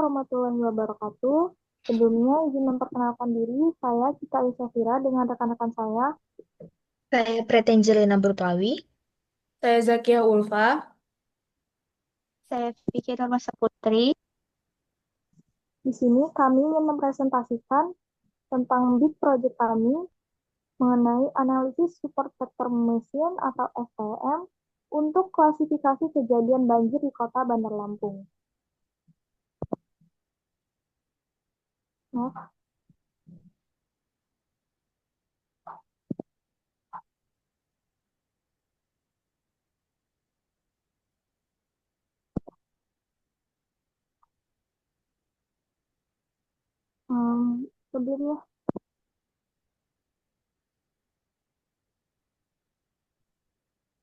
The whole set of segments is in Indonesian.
warahmatullahi wabarakatuh. Sebelumnya izin memperkenalkan diri, saya Cika Isafira dengan rekan-rekan saya. Saya Pretenjelena Berpawi. Saya Zakia Ulfa. Saya Vicky Ramasa Putri. Di sini kami ingin mempresentasikan tentang big project kami mengenai analisis support vector machine atau SVM untuk klasifikasi kejadian banjir di Kota Bandar Lampung. Nah, sebelumnya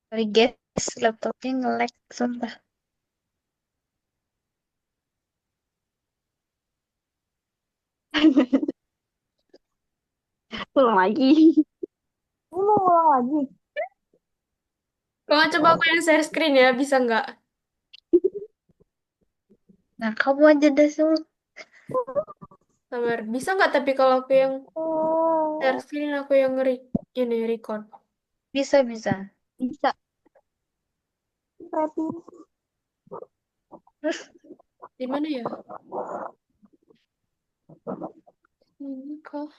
Sorry guys, laptopnya nge-lag, sumpah. Ulang lagi. ini mau ulang lagi. Kalau coba aku yang share screen ya, bisa nggak? Nah, kamu aja dah, Sul. Sabar. Bisa nggak tapi kalau aku yang share Eh, screen, aku yang ini record. Bisa, bisa. Bisa. Preti, Di mana ya? Ini kok.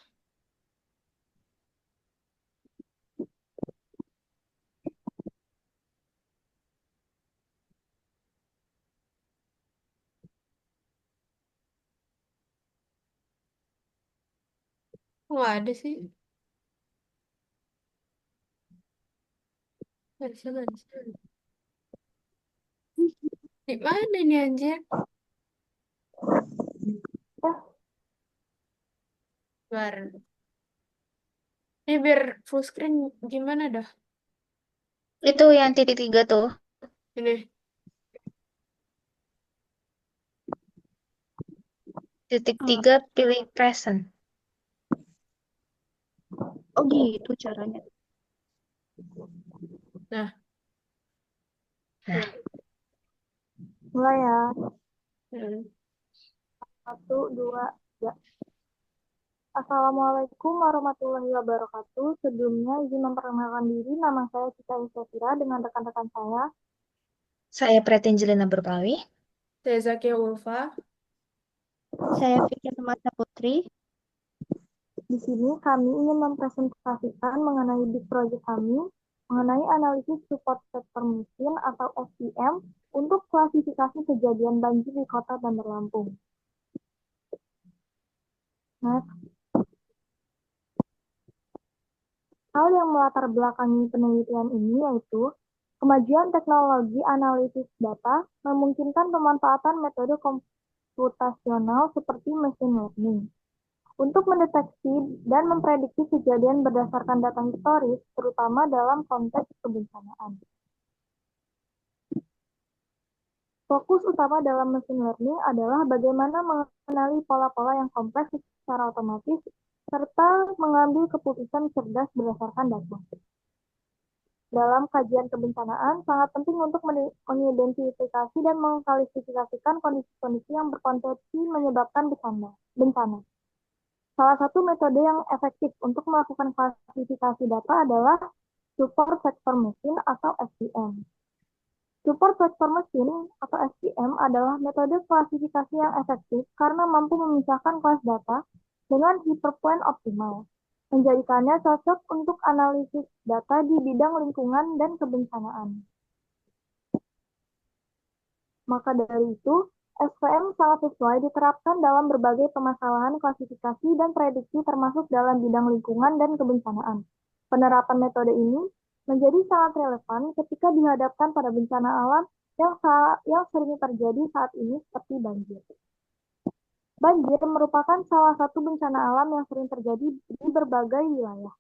Nggak ada sih. Nggak bisa, nggak bisa. Di mana nih anjir? eh, Bar. Ini biar full screen gimana dah? Itu yang titik tiga tuh. Ini. Titik Hmm. tiga, pilih present. Oh gitu caranya. Nah, Nah, mulai ya. hmm. 1, 2, 3. Assalamualaikum warahmatullahi wabarakatuh. Sebelumnya izin memperkenalkan diri, nama saya Cika Isafira dengan rekan-rekan saya. saya Pretenjelena Berpawi. Saya Zakia Ulfa. Saya Vicky Ramasa Putri. Di sini kami ingin mempresentasikan mengenai big project kami, mengenai analisis support vector machine atau SVM untuk klasifikasi kejadian banjir di Kota Bandar Lampung. Nah, hal yang melatar belakangi penelitian ini yaitu kemajuan teknologi analisis data memungkinkan pemanfaatan metode komputasional seperti machine learning untuk mendeteksi dan memprediksi kejadian berdasarkan data historis, terutama dalam konteks kebencanaan. Fokus utama dalam machine learning adalah bagaimana mengenali pola-pola yang kompleks secara otomatis serta mengambil keputusan cerdas berdasarkan data. Dalam kajian kebencanaan, sangat penting untuk mengidentifikasi dan mengklasifikasikan kondisi-kondisi yang berpotensi menyebabkan bencana. Salah satu metode yang efektif untuk melakukan klasifikasi data adalah Support Vector Machine atau SVM. Support Vector Machine atau SVM adalah metode klasifikasi yang efektif karena mampu memisahkan kelas data dengan hyperpoint optimal, menjadikannya cocok untuk analisis data di bidang lingkungan dan kebencanaan. Maka dari itu, SVM sangat sesuai diterapkan dalam berbagai permasalahan klasifikasi dan prediksi termasuk dalam bidang lingkungan dan kebencanaan. Penerapan metode ini menjadi sangat relevan ketika dihadapkan pada bencana alam yang sering terjadi saat ini seperti banjir. Banjir merupakan salah satu bencana alam yang sering terjadi di berbagai wilayah.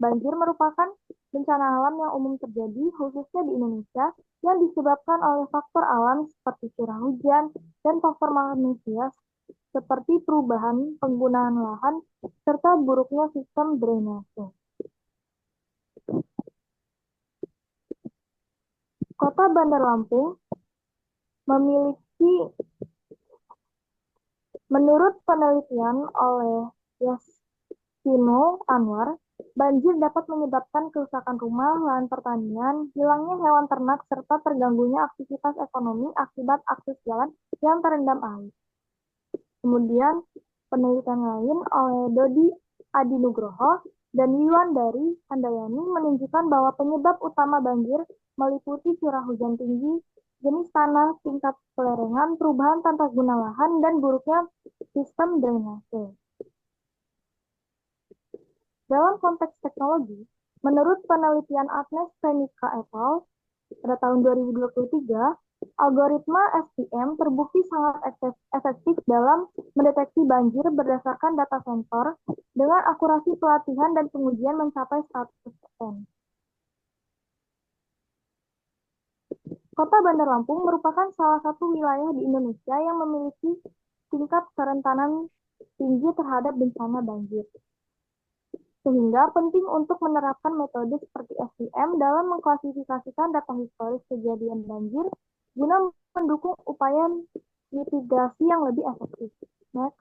Banjir merupakan bencana alam yang umum terjadi khususnya di Indonesia yang disebabkan oleh faktor alam seperti curah hujan dan faktor manusia seperti perubahan penggunaan lahan serta buruknya sistem drainase. Kota Bandar Lampung memiliki Menurut penelitian oleh Yasino Anwar, banjir dapat menyebabkan kerusakan rumah, lahan pertanian, hilangnya hewan ternak, serta terganggunya aktivitas ekonomi akibat akses jalan yang terendam air. Kemudian, penelitian lain oleh Dodi Adinugroho dan Yuandari Handayani menunjukkan bahwa penyebab utama banjir meliputi curah hujan tinggi, jenis tanah, tingkat kelerengan, perubahan tata guna lahan, dan buruknya sistem drainase. Dalam konteks teknologi, menurut penelitian Agnes Krenika et al. Pada tahun 2023, algoritma SVM terbukti sangat efektif dalam mendeteksi banjir berdasarkan data sensor dengan akurasi pelatihan dan pengujian mencapai 100%. Kota Bandar Lampung merupakan salah satu wilayah di Indonesia yang memiliki tingkat kerentanan tinggi terhadap bencana banjir. Sehingga penting untuk menerapkan metode seperti SVM dalam mengklasifikasikan data historis kejadian banjir guna mendukung upaya mitigasi yang lebih efektif. Next.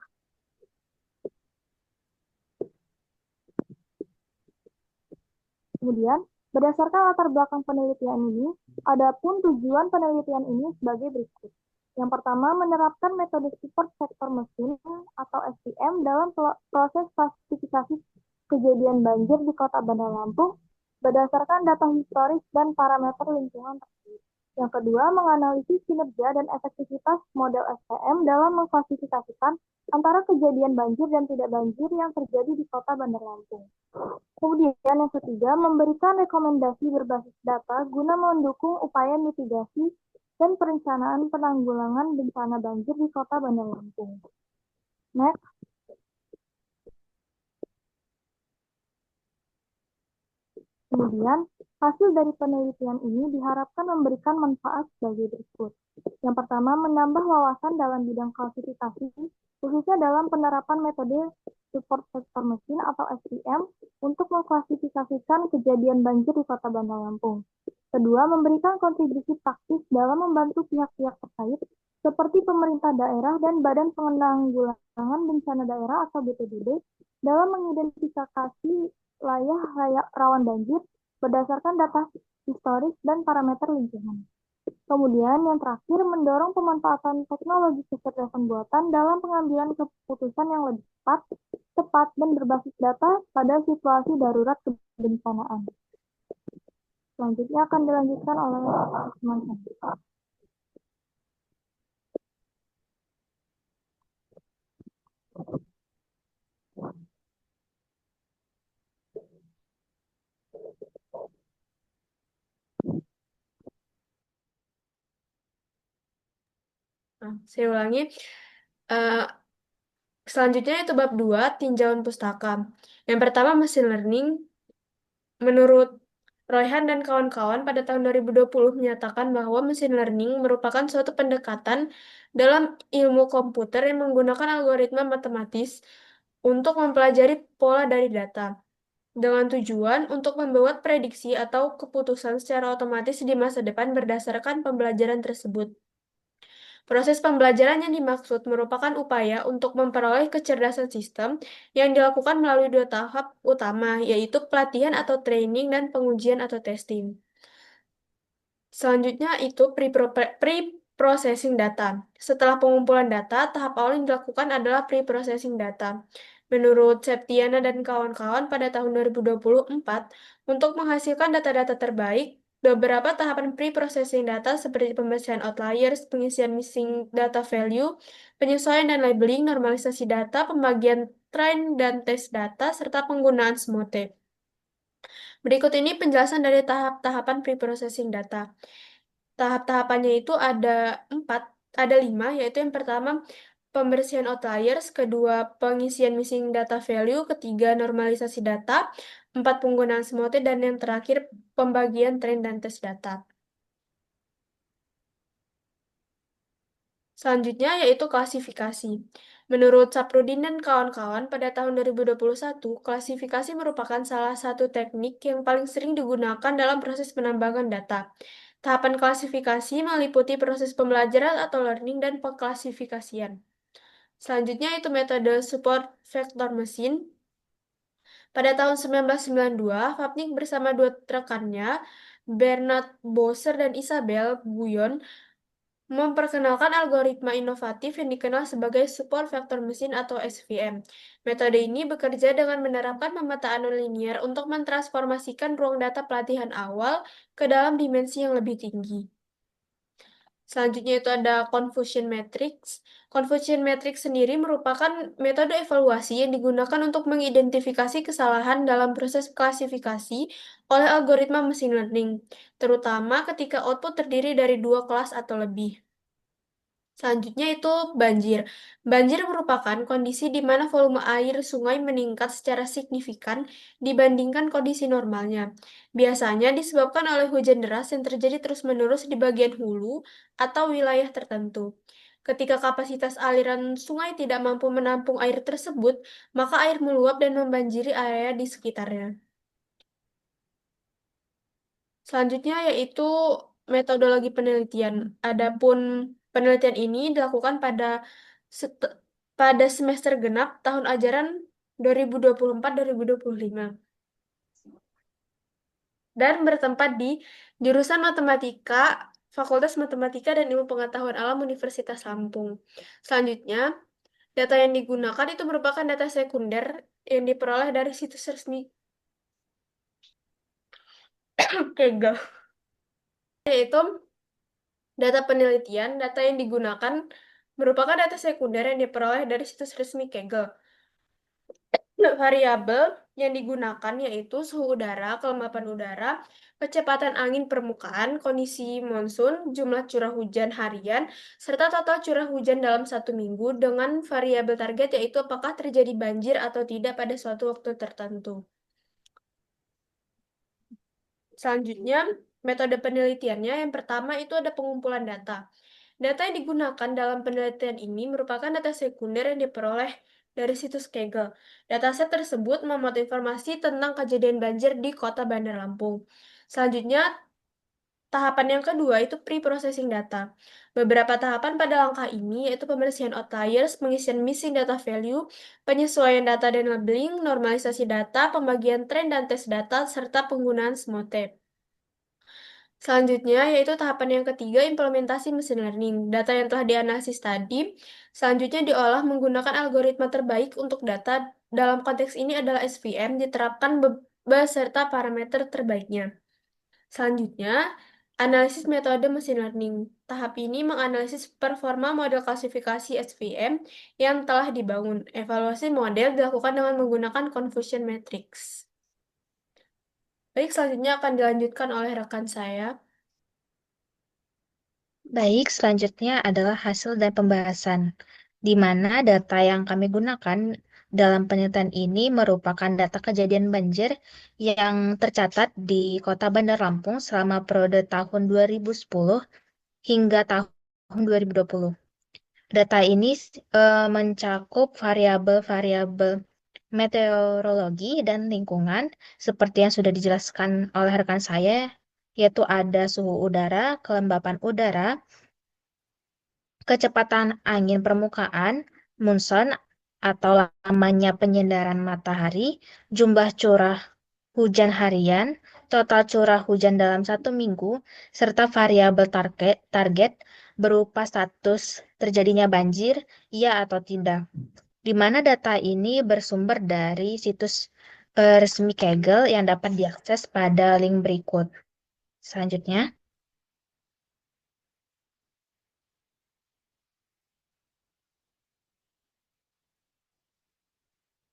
Kemudian, berdasarkan latar belakang penelitian ini, adapun tujuan penelitian ini sebagai berikut. Yang pertama, menerapkan metode support sektor mesin atau SVM dalam proses klasifikasi kejadian banjir di Kota Bandar Lampung berdasarkan data historis dan parameter lingkungan tersebut. Yang kedua, menganalisis kinerja dan efektivitas model SVM dalam mengklasifikasikan antara kejadian banjir dan tidak banjir yang terjadi di Kota Bandar Lampung. Kemudian yang ketiga, memberikan rekomendasi berbasis data guna mendukung upaya mitigasi dan perencanaan penanggulangan bencana banjir di Kota Bandar Lampung. Next. Kemudian, hasil dari penelitian ini diharapkan memberikan manfaat sebagai berikut. Yang pertama, menambah wawasan dalam bidang klasifikasi, khususnya dalam penerapan metode support sektor mesin atau SVM untuk mengklasifikasikan kejadian banjir di Kota Bandar Lampung. Kedua, memberikan kontribusi praktis dalam membantu pihak-pihak terkait, seperti pemerintah daerah dan Badan Penanggulangan Bencana Daerah atau BPBD, dalam mengidentifikasi wilayah rawan banjir berdasarkan data historis dan parameter lingkungan. Kemudian yang terakhir, mendorong pemanfaatan teknologi kecerdasan buatan dalam pengambilan keputusan yang lebih tepat dan berbasis data pada situasi darurat kebencanaan. Selanjutnya akan dilanjutkan oleh teman saya. Saya ulangi. Selanjutnya itu bab 2, tinjauan pustaka. Yang pertama, machine learning. Menurut Royhan dan kawan-kawan pada tahun 2020 menyatakan bahwa machine learning merupakan suatu pendekatan dalam ilmu komputer yang menggunakan algoritma matematis untuk mempelajari pola dari data, dengan tujuan untuk membuat prediksi atau keputusan secara otomatis di masa depan berdasarkan pembelajaran tersebut. Proses pembelajaran yang dimaksud merupakan upaya untuk memperoleh kecerdasan sistem yang dilakukan melalui 2 tahap utama, yaitu pelatihan atau training dan pengujian atau testing. Selanjutnya itu pre-processing data. Setelah pengumpulan data, tahap awal yang dilakukan adalah pre-processing data. Menurut Septiana dan kawan-kawan pada tahun 2024, untuk menghasilkan data-data terbaik, beberapa tahapan pre-processing data seperti pembersihan outliers, pengisian missing data value, penyesuaian dan labeling, normalisasi data, pembagian train dan tes data, serta penggunaan SMOTE. Berikut ini penjelasan dari tahap-tahapan pre-processing data. Tahap-tahapannya itu ada 5, yaitu yang pertama pembersihan outliers, kedua pengisian missing data value, ketiga normalisasi data, 4 penggunaan SMOTE, dan yang terakhir pembagian train dan tes data. Selanjutnya yaitu klasifikasi. Menurut Saprudin dan kawan-kawan pada tahun 2021, klasifikasi merupakan salah satu teknik yang paling sering digunakan dalam proses penambangan data. Tahapan klasifikasi meliputi proses pembelajaran atau learning dan pengklasifikasian. Selanjutnya itu metode support vector mesin. Pada tahun 1992, Vapnik bersama dua rekannya, Bernard Boser dan Isabel Guyon, memperkenalkan algoritma inovatif yang dikenal sebagai support vector mesin atau SVM. Metode ini bekerja dengan menerapkan pemetaan nonlinier untuk mentransformasikan ruang data pelatihan awal ke dalam dimensi yang lebih tinggi. Selanjutnya itu ada confusion matrix. Confusion matrix sendiri merupakan metode evaluasi yang digunakan untuk mengidentifikasi kesalahan dalam proses klasifikasi oleh algoritma machine learning, terutama ketika output terdiri dari dua kelas atau lebih. Selanjutnya itu banjir. Banjir merupakan kondisi di mana volume air sungai meningkat secara signifikan dibandingkan kondisi normalnya. Biasanya disebabkan oleh hujan deras yang terjadi terus-menerus di bagian hulu atau wilayah tertentu. Ketika kapasitas aliran sungai tidak mampu menampung air tersebut, maka air meluap dan membanjiri area di sekitarnya. Selanjutnya yaitu metodologi penelitian. Adapun penelitian ini dilakukan set- pada semester genap tahun ajaran 2024-2025 dan bertempat di jurusan Matematika, Fakultas Matematika dan Ilmu Pengetahuan Alam Universitas Lampung. Selanjutnya, data yang digunakan itu merupakan data sekunder yang diperoleh dari situs resmi Kaggle, yaitu data penelitian. Data yang digunakan merupakan data sekunder yang diperoleh dari situs resmi Kaggle. Variabel yang digunakan yaitu suhu udara, kelembapan udara, kecepatan angin permukaan, kondisi monsun, jumlah curah hujan harian, serta total curah hujan dalam satu minggu dengan variabel target yaitu apakah terjadi banjir atau tidak pada suatu waktu tertentu. Selanjutnya, metode penelitiannya yang pertama itu ada pengumpulan data. Data yang digunakan dalam penelitian ini merupakan data sekunder yang diperoleh dari situs Kaggle. Dataset tersebut memuat informasi tentang kejadian banjir di Kota Bandar Lampung. Selanjutnya, tahapan yang kedua itu pre-processing data. Beberapa tahapan pada langkah ini yaitu pembersihan outliers, pengisian missing data value, penyesuaian data dan labeling, normalisasi data, pembagian tren dan tes data, serta penggunaan SMOTE. Selanjutnya, yaitu tahapan yang ketiga, implementasi machine learning. Data yang telah dianalisis tadi, selanjutnya diolah menggunakan algoritma terbaik untuk data. Dalam konteks ini adalah SVM, diterapkan beserta parameter terbaiknya. Selanjutnya, analisis metode machine learning. Tahap ini menganalisis performa model klasifikasi SVM yang telah dibangun. Evaluasi model dilakukan dengan menggunakan confusion matrix. Baik, selanjutnya akan dilanjutkan oleh rekan saya. Baik, selanjutnya adalah hasil dan pembahasan, di mana data yang kami gunakan dalam penelitian ini merupakan data kejadian banjir yang tercatat di Kota Bandar Lampung selama periode tahun 2010 hingga tahun 2020. Data ini mencakup variabel-variabel meteorologi dan lingkungan, seperti yang sudah dijelaskan oleh rekan saya, yaitu ada suhu udara, kelembapan udara, kecepatan angin permukaan, monsun atau lamanya penyandaran matahari, jumlah curah hujan harian, total curah hujan dalam satu minggu, serta variabel target berupa status terjadinya banjir, iya atau tidak. Di mana data ini bersumber dari situs resmi Kaggle yang dapat diakses pada link berikut. Selanjutnya,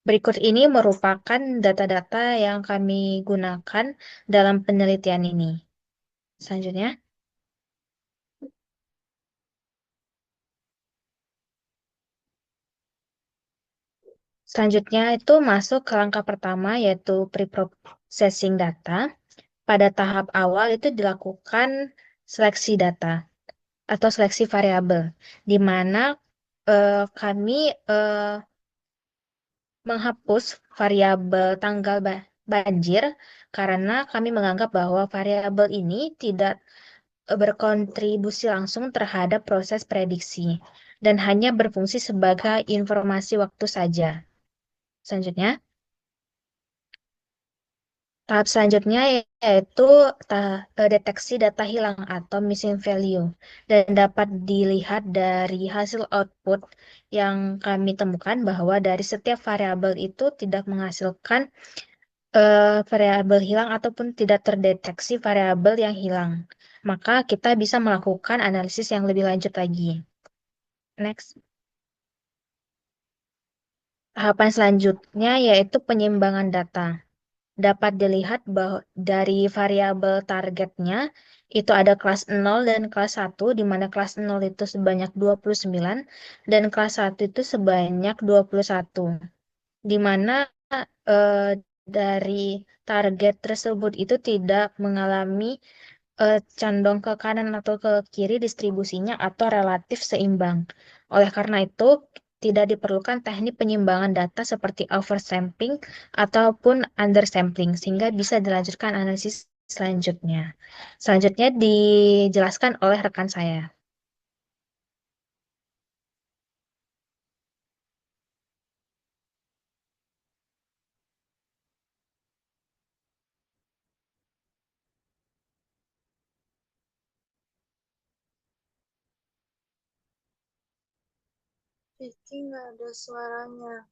berikut ini merupakan data-data yang kami gunakan dalam penelitian ini. Selanjutnya, itu masuk ke langkah pertama yaitu pre-processing data. Pada tahap awal itu dilakukan seleksi data atau seleksi variabel, di mana kami menghapus variabel tanggal banjir karena kami menganggap bahwa variabel ini tidak berkontribusi langsung terhadap proses prediksi. dan hanya berfungsi sebagai informasi waktu saja. Selanjutnya, tahap selanjutnya yaitu deteksi data hilang atau missing value dan dapat dilihat dari hasil output yang kami temukan bahwa dari setiap variabel itu tidak menghasilkan variabel hilang ataupun tidak terdeteksi variabel yang hilang. Maka kita bisa melakukan analisis yang lebih lanjut lagi. Next. Tahapan selanjutnya yaitu penyimbangan data. Dapat dilihat bahwa dari variabel targetnya itu ada kelas 0 dan kelas 1, di mana kelas 0 itu sebanyak 29 dan kelas 1 itu sebanyak 21. Di mana eh, dari target tersebut itu tidak mengalami condong ke kanan atau ke kiri distribusinya atau relatif seimbang. Oleh karena itu, tidak diperlukan teknik penyimbangan data seperti oversampling ataupun undersampling, sehingga bisa dilanjutkan analisis selanjutnya. Selanjutnya dijelaskan oleh rekan saya. Vicky nggak ada suaranya.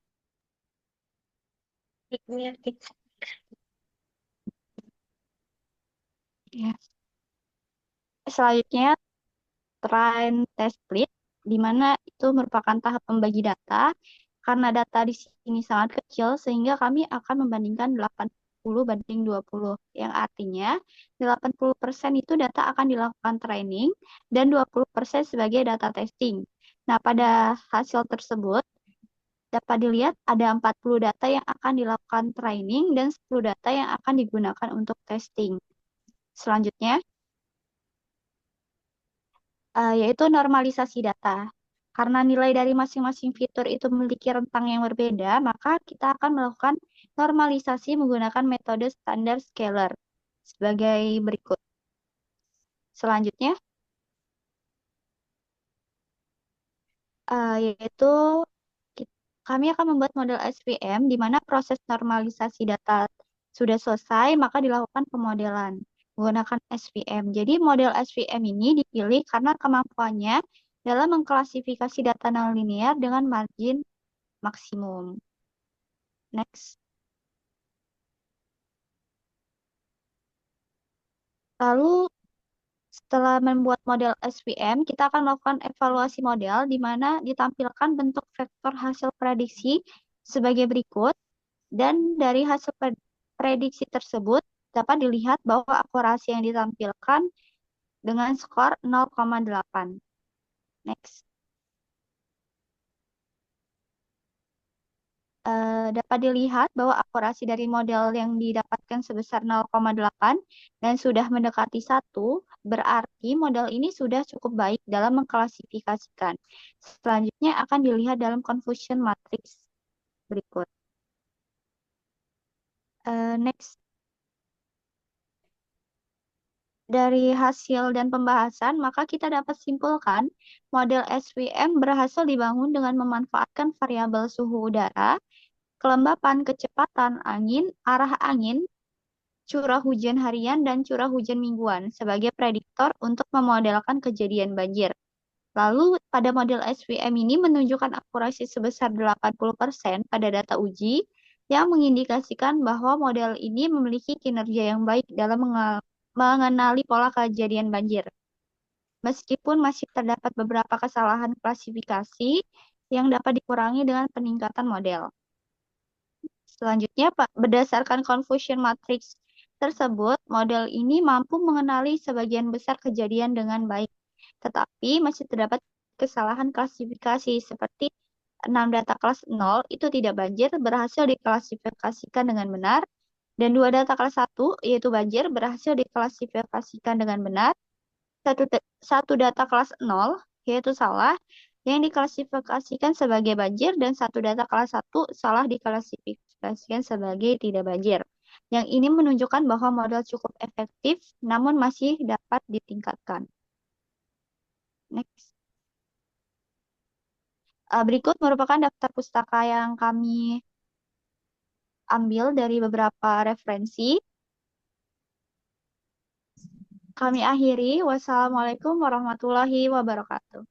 Ya. Selanjutnya, train test split, di mana itu merupakan tahap pembagi data. Karena data di sini sangat kecil, sehingga kami akan membandingkan 80/20, yang artinya 80% itu data akan dilakukan training dan 20% sebagai data testing. Nah, pada hasil tersebut dapat dilihat ada 40 data yang akan dilakukan training dan 10 data yang akan digunakan untuk testing. Selanjutnya, yaitu normalisasi data. Karena nilai dari masing-masing fitur itu memiliki rentang yang berbeda, maka kita akan melakukan normalisasi menggunakan metode standar scalar sebagai berikut. Selanjutnya, yaitu kami akan membuat model SVM di mana proses normalisasi data sudah selesai, maka dilakukan pemodelan menggunakan SVM. Jadi model SVM ini dipilih karena kemampuannya dalam mengklasifikasi data nonlinear dengan margin maksimum. Next. Lalu setelah membuat model SVM, kita akan melakukan evaluasi model di mana ditampilkan bentuk vektor hasil prediksi sebagai berikut. Dan dari hasil prediksi tersebut dapat dilihat bahwa akurasi yang ditampilkan dengan skor 0,8. Next. Dapat dilihat bahwa akurasi dari model yang didapatkan sebesar 0,8 dan sudah mendekati 1, berarti model ini sudah cukup baik dalam mengklasifikasikan. Selanjutnya akan dilihat dalam confusion matrix berikut. Next. Dari hasil dan pembahasan, maka kita dapat simpulkan model SVM berhasil dibangun dengan memanfaatkan variabel suhu udara, kelembapan, kecepatan angin, arah angin, curah hujan harian, dan curah hujan mingguan sebagai prediktor untuk memodelkan kejadian banjir. Lalu pada model SVM ini menunjukkan akurasi sebesar 80% pada data uji yang mengindikasikan bahwa model ini memiliki kinerja yang baik dalam mengenali pola kejadian banjir. Meskipun masih terdapat beberapa kesalahan klasifikasi yang dapat dikurangi dengan peningkatan model. Selanjutnya, Pak, berdasarkan confusion matrix tersebut, model ini mampu mengenali sebagian besar kejadian dengan baik. Tetapi masih terdapat kesalahan klasifikasi seperti 6 data kelas 0 itu tidak banjir berhasil diklasifikasikan dengan benar, dan 2 data kelas 1 yaitu banjir berhasil diklasifikasikan dengan benar. Satu data kelas 0 yaitu salah yang diklasifikasikan sebagai banjir, dan satu data kelas 1 salah diklasifikasikan sebagai tidak banjir. Yang ini menunjukkan bahwa model cukup efektif namun masih dapat ditingkatkan. Next. Berikut merupakan daftar pustaka yang kami ambil dari beberapa referensi. Kami akhiri. Wassalamualaikum warahmatullahi wabarakatuh.